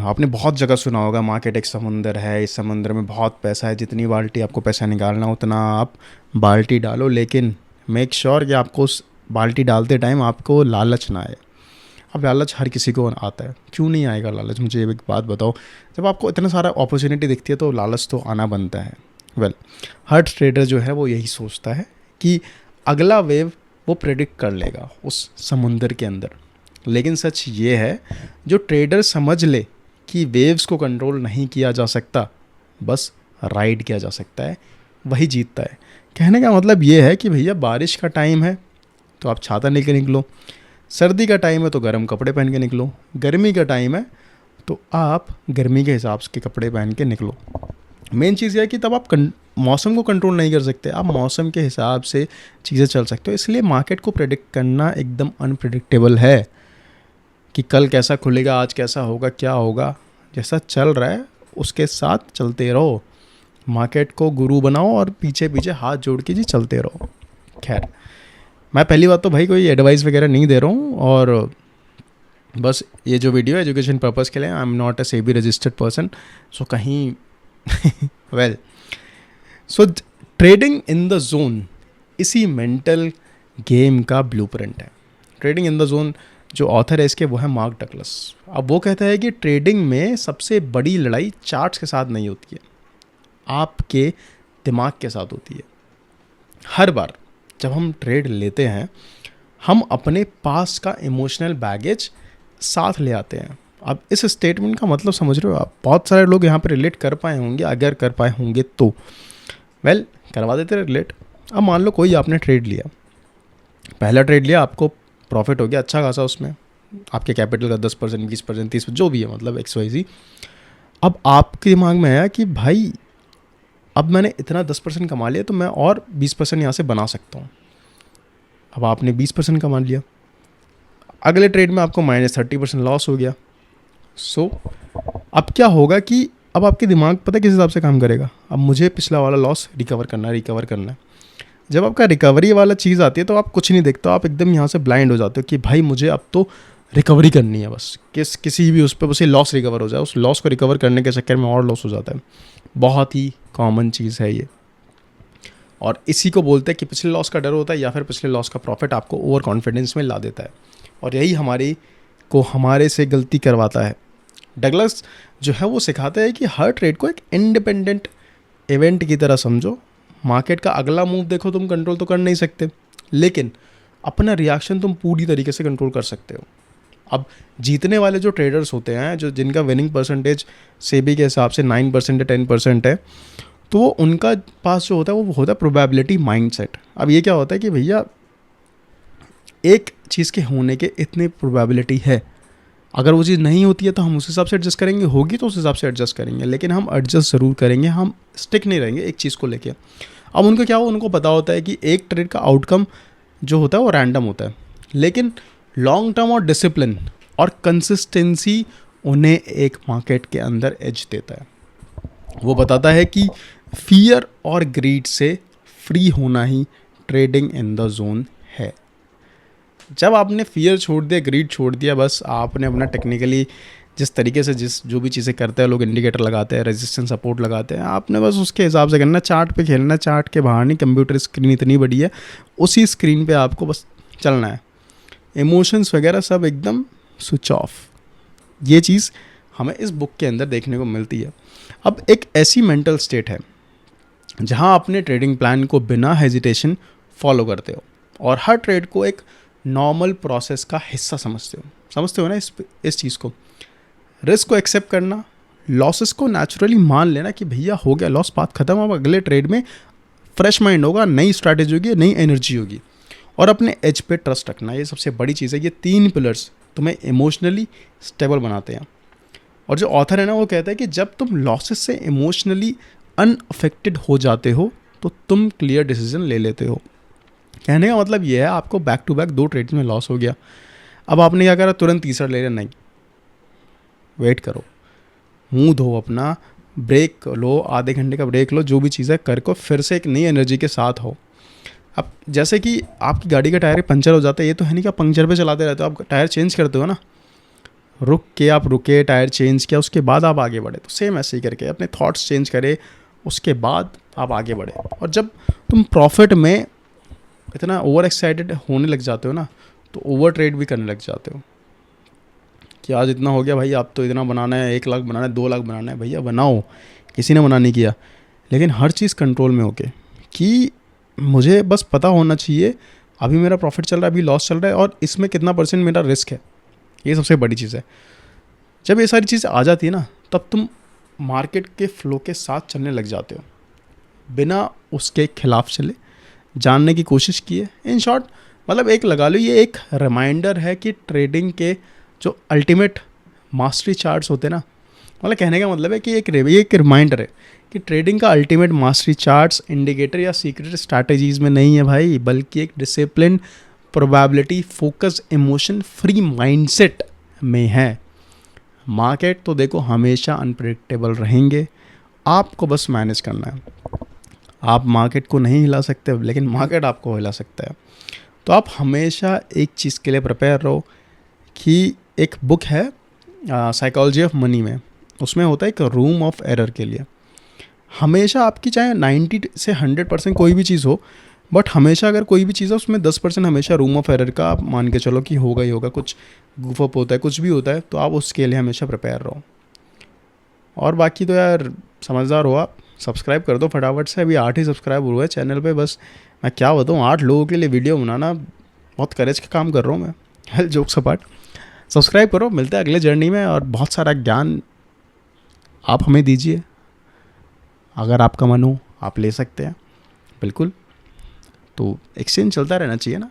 आपने बहुत जगह सुना होगा मार्केट एक समुंदर है, इस समुंदर में बहुत पैसा है, जितनी बाल्टी आपको पैसा निकालना उतना आप बाल्टी डालो, लेकिन मेक श्योर कि आपको उस बाल्टी डालते टाइम आपको लालच ना आए। अब लालच हर किसी को आता है, क्यों नहीं आएगा लालच? मुझे एक बात बताओ, जब आपको इतना सारा अपॉर्चुनिटी दिखती है तो लालच तो आना बनता है। हर ट्रेडर जो है वो यही सोचता है कि अगला वेव वो प्रेडिक्ट कर लेगा उस समुंदर के अंदर। लेकिन सच ये है, जो ट्रेडर समझ ले कि वेव्स को कंट्रोल नहीं किया जा सकता, बस राइड किया जा सकता है, वही जीतता है। कहने का मतलब ये है कि भैया बारिश का टाइम है तो आप छाता लेकर निकलो, सर्दी का टाइम है तो गर्म कपड़े पहन के निकलो, गर्मी का टाइम है तो आप गर्मी के हिसाब के कपड़े पहन के निकलो। मेन चीज़ यह है कि तब आप मौसम को कंट्रोल नहीं कर सकते, आप मौसम के हिसाब से चीज़ें चल सकते हो। इसलिए मार्केट को प्रेडिक्ट करना एकदम अनप्रेडिक्टेबल है कि कल कैसा खुलेगा, आज कैसा होगा, क्या होगा। जैसा चल रहा है उसके साथ चलते रहो, मार्केट को गुरु बनाओ और पीछे पीछे हाथ जोड़ के जी चलते रहो। खैर, मैं पहली बात तो भाई कोई एडवाइस वगैरह नहीं दे रहा हूँ, और बस ये जो वीडियो है एजुकेशन पर्पज़ के लिए। I am not a SEBI registered person, so कहीं well so trading in the zone इसी मेंटल गेम का ब्लूप्रिंट है। ट्रेडिंग इन द जोन जो ऑथर है इसके वो है मार्क डगलस। अब वो कहता है कि ट्रेडिंग में सबसे बड़ी लड़ाई चार्ट्स के साथ नहीं होती है, आपके दिमाग के साथ होती है। हर बार जब हम ट्रेड लेते हैं हम अपने पास का इमोशनल बैगेज साथ ले आते हैं। अब इस स्टेटमेंट का मतलब समझ रहे हो आप? बहुत सारे लोग यहाँ पर रिलेट कर पाए होंगे, अगर कर पाए होंगे तो करवा देते रिलेट। अब मान लो कोई आपने ट्रेड लिया, पहला ट्रेड लिया, आपको प्रॉफिट हो गया अच्छा खासा, उसमें आपके कैपिटल का 10%, 20%, 30%, जो भी है, मतलब XYZ। अब आपके दिमाग में आया कि भाई अब मैंने इतना 10% कमा लिया तो मैं और 20% यहाँ से बना सकता हूँ। अब आपने 20% कमा लिया, अगले ट्रेड में आपको -30% लॉस हो गया। सो अब क्या होगा कि अब आपके दिमाग पता है किस हिसाब से काम करेगा? अब मुझे पिछला वाला लॉस रिकवर करना है। जब आपका रिकवरी वाला चीज़ आती है तो आप कुछ नहीं देखते, आप एकदम यहाँ से ब्लाइंड हो जाते हो कि भाई मुझे अब तो रिकवरी करनी है, बस किसी भी उस पर बस लॉस रिकवर हो जाए। उस लॉस को रिकवर करने के चक्कर में और लॉस हो जाता है। बहुत ही कॉमन चीज़ है ये, और इसी को बोलते हैं कि पिछले लॉस का डर होता है, या फिर पिछले लॉस का प्रॉफिट आपको ओवर कॉन्फिडेंस में ला देता है, और यही हमारे से गलती करवाता है। डगलस जो है वो सिखाता है कि हर ट्रेड को एक इंडिपेंडेंट इवेंट की तरह समझो। मार्केट का अगला मूव देखो, तुम कंट्रोल तो कर नहीं सकते, लेकिन अपना रिएक्शन तुम पूरी तरीके से कंट्रोल कर सकते हो। अब जीतने वाले जो ट्रेडर्स होते हैं, जो जिनका विनिंग परसेंटेज सेबी के हिसाब से 9% या 10% है, तो वो उनका पास जो होता है वो होता है प्रोबेबिलिटी माइंडसेट। अब ये क्या होता है कि भैया एक चीज़ के होने के इतनी प्रोबेबिलिटी है, अगर वो चीज़ नहीं होती है तो हम उस हिसाब से एडजस्ट करेंगे, होगी तो उस हिसाब से एडजस्ट करेंगे, लेकिन हम एडजस्ट ज़रूर करेंगे, हम स्टिक नहीं रहेंगे एक चीज़ को लेके। अब उनको क्या हो, उनको पता होता है कि एक ट्रेड का आउटकम जो होता है वो रैंडम होता है, लेकिन लॉन्ग टर्म और डिसिप्लिन और कंसिस्टेंसी उन्हें एक मार्केट के अंदर एज देता है। वो बताता है कि फियर और ग्रीड से फ्री होना ही ट्रेडिंग इन द जोन है। जब आपने फियर छोड़ दिया, ग्रीड छोड़ दिया, बस आपने अपना टेक्निकली जिस तरीके से जो भी चीज़ें करते हैं लोग, इंडिकेटर लगाते हैं, रेजिस्टेंस सपोर्ट लगाते हैं, आपने बस उसके हिसाब से करना, चार्ट पे खेलना, चार्ट के बाहर नहीं। कंप्यूटर स्क्रीन इतनी बड़ी है, उसी स्क्रीन पे आपको बस चलना है, इमोशंस वगैरह सब एकदम स्विच ऑफ। ये चीज़ हमें इस बुक के अंदर देखने को मिलती है। अब एक ऐसी मेंटल स्टेट है जहाँ अपने ट्रेडिंग प्लान को बिना हेजिटेशन फॉलो करते हो और हर ट्रेड को एक नॉर्मल प्रोसेस का हिस्सा समझते हो ना इस चीज़ को। रिस्क को एक्सेप्ट करना, लॉसेस को नेचुरली मान लेना कि भैया हो गया लॉस, बात खत्म। अब अगले ट्रेड में फ्रेश माइंड होगा, नई स्ट्रैटेजी होगी, नई एनर्जी होगी, और अपने एज पे ट्रस्ट रखना, ये सबसे बड़ी चीज़ है। ये 3 पिलर्स तुम्हें इमोशनली स्टेबल बनाते हैं। और जो ऑथर है ना वो कहता है कि जब तुम लॉसेस से इमोशनली अनअफेक्टेड हो जाते हो तो तुम क्लियर डिसीजन ले लेते हो। कहने का मतलब ये है, आपको बैक टू बैक 2 ट्रेड्स में लॉस हो गया, अब आपने क्या करा, तुरंत तीसरा ले लिया? नहीं, वेट करो, मुंह धो अपना, ब्रेक लो, आधे घंटे का ब्रेक लो, जो भी चीज़ है कर को, फिर से एक नई एनर्जी के साथ हो। अब जैसे कि आपकी गाड़ी का टायर पंचर हो जाता है, ये तो है नहीं कि आप पंक्चर पे चलाते रहते हो, आप टायर चेंज करते हो ना, रुक के आप रुके, टायर चेंज किया, उसके बाद आप आगे बढ़े। तो सेम ऐसे ही करके अपने थॉट्स चेंज करे, उसके बाद आप आगे बढ़े। और जब तुम प्रॉफिट में इतना ओवर एक्साइटेड होने लग जाते हो ना, तो ओवर ट्रेड भी करने लग जाते हो कि आज इतना हो गया भाई, आप तो इतना बनाना है, 1 लाख बनाना है, 2 लाख बनाना है, भैया बनाओ, किसी ने मना नहीं किया। लेकिन हर चीज़ कंट्रोल में होके कि मुझे बस पता होना चाहिए अभी मेरा प्रॉफिट चल रहा है, अभी लॉस चल रहा है, और इसमें कितना % मेरा रिस्क है। ये सबसे बड़ी चीज़ है। जब ये सारी चीज़ें आ जाती है ना, तब तुम मार्केट के फ्लो के साथ चलने लग जाते हो, बिना उसके खिलाफ चले, जानने की कोशिश किए। इन शॉर्ट मतलब एक लगा लो, ये एक रिमाइंडर है कि ट्रेडिंग के जो अल्टीमेट मास्टरी चार्ट्स होते हैं ना, मतलब कहने का मतलब है कि ये एक रिमाइंडर है कि ट्रेडिंग का अल्टीमेट मास्टरी चार्ट्स इंडिकेटर या सीक्रेट स्ट्रैटेजीज़ में नहीं है भाई, बल्कि एक discipline, probability, focus, emotion free mindset में है। मार्केट तो देखो हमेशा अनप्रेडिक्टेबल रहेंगे, आपको बस मैनेज करना है। आप मार्केट को नहीं हिला सकते, लेकिन मार्केट आपको हिला सकता है। तो आप हमेशा एक चीज़ के लिए प्रिपेयर रहो कि एक बुक है साइकोलॉजी ऑफ मनी में, उसमें होता है एक रूम ऑफ एरर के लिए। हमेशा आपकी चाहे 90 से 100% कोई भी चीज़ हो, बट हमेशा अगर कोई भी चीज़ है उसमें 10% हमेशा रूम ऑफ एरर का आप मान के चलो कि होगा ही होगा, कुछ गुफ अप होता है, कुछ भी होता है, तो आप उसके लिए हमेशा प्रिपेयर रहो। और बाकी तो यार समझदार हो आप, सब्सक्राइब कर दो फटाफट से। अभी 8 ही सब्सक्राइब हुए हैं चैनल पे, बस मैं क्या बताऊँ, 8 लोगों के लिए वीडियो बनाना बहुत करेज का काम कर रहा हूँ मैं। हेल जोक्स अपार्ट, सब्सक्राइब करो। मिलते हैं अगले जर्नी में, और बहुत सारा ज्ञान आप हमें दीजिए। अगर आपका मन हो आप ले सकते हैं बिल्कुल। तो एक्सचेंज चलता रहना चाहिए ना।